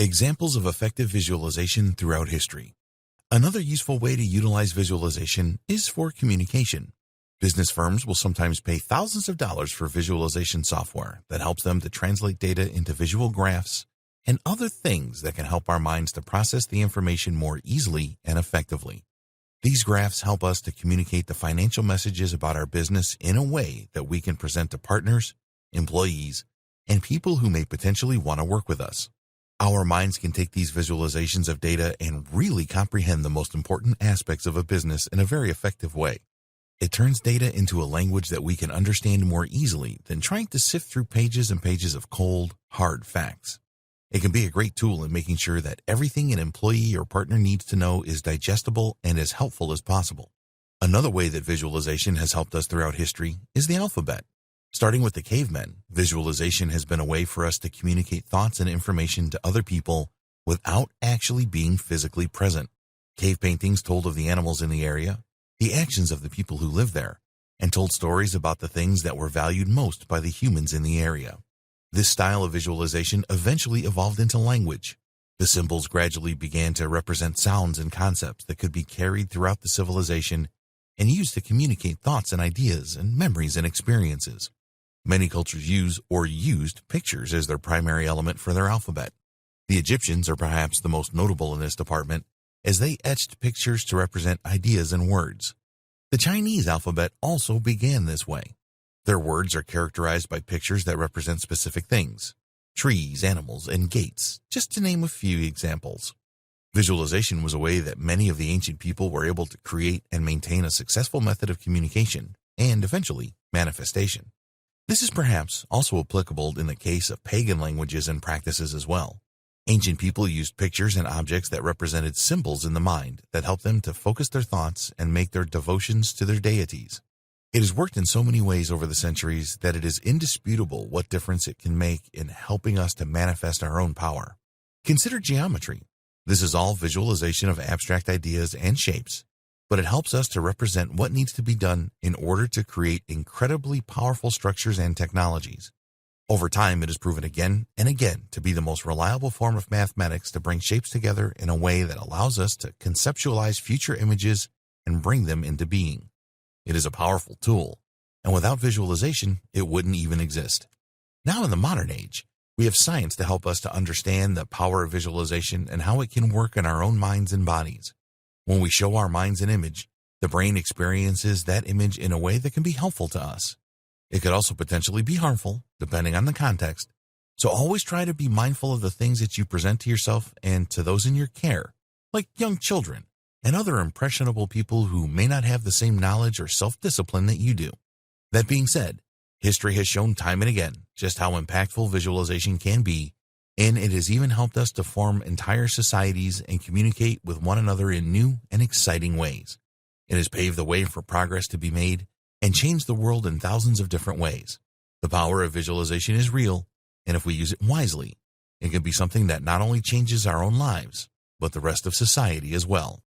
Examples of effective visualization throughout history. Another useful way to utilize visualization is for communication. Business firms will sometimes pay thousands of dollars for visualization software that helps them to translate data into visual graphs and other things that can help our minds to process the information more easily and effectively. These graphs help us to communicate the financial messages about our business in a way that we can present to partners, employees, and people who may potentially want to work with us. Our minds can take these visualizations of data and really comprehend the most important aspects of a business in a very effective way. It turns data into a language that we can understand more easily than trying to sift through pages and pages of cold, hard facts. It can be a great tool in making sure that everything an employee or partner needs to know is digestible and as helpful as possible. Another way that visualization has helped us throughout history is the alphabet. Starting with the cavemen, visualization has been a way for us to communicate thoughts and information to other people without actually being physically present. Cave paintings told of the animals in the area, the actions of the people who lived there, and told stories about the things that were valued most by the humans in the area. This style of visualization eventually evolved into language. The symbols gradually began to represent sounds and concepts that could be carried throughout the civilization and used to communicate thoughts and ideas and memories and experiences. Many cultures use or used pictures as their primary element for their alphabet. The Egyptians are perhaps the most notable in this department, as they etched pictures to represent ideas and words. The Chinese alphabet also began this way. Their words are characterized by pictures that represent specific things, trees, animals, and gates, just to name a few examples. Visualization was a way that many of the ancient people were able to create and maintain a successful method of communication and, eventually, manifestation. This is perhaps also applicable in the case of pagan languages and practices as well. Ancient people used pictures and objects that represented symbols in the mind that helped them to focus their thoughts and make their devotions to their deities. It has worked in so many ways over the centuries that it is indisputable what difference it can make in helping us to manifest our own power. Consider geometry. This is all visualization of abstract ideas and shapes, but it helps us to represent what needs to be done in order to create incredibly powerful structures and technologies. Over time, it has proven again and again to be the most reliable form of mathematics to bring shapes together in a way that allows us to conceptualize future images and bring them into being. It is a powerful tool, and without visualization, it wouldn't even exist. Now in the modern age, we have science to help us to understand the power of visualization and how it can work in our own minds and bodies. When we show our minds an image, the brain experiences that image in a way that can be helpful to us. It could also potentially be harmful, depending on the context. So always try to be mindful of the things that you present to yourself and to those in your care, like young children and other impressionable people who may not have the same knowledge or self-discipline that you do. That being said, history has shown time and again just how impactful visualization can be, and it has even helped us to form entire societies and communicate with one another in new and exciting ways. It has paved the way for progress to be made and changed the world in thousands of different ways. The power of visualization is real, and if we use it wisely, it can be something that not only changes our own lives, but the rest of society as well.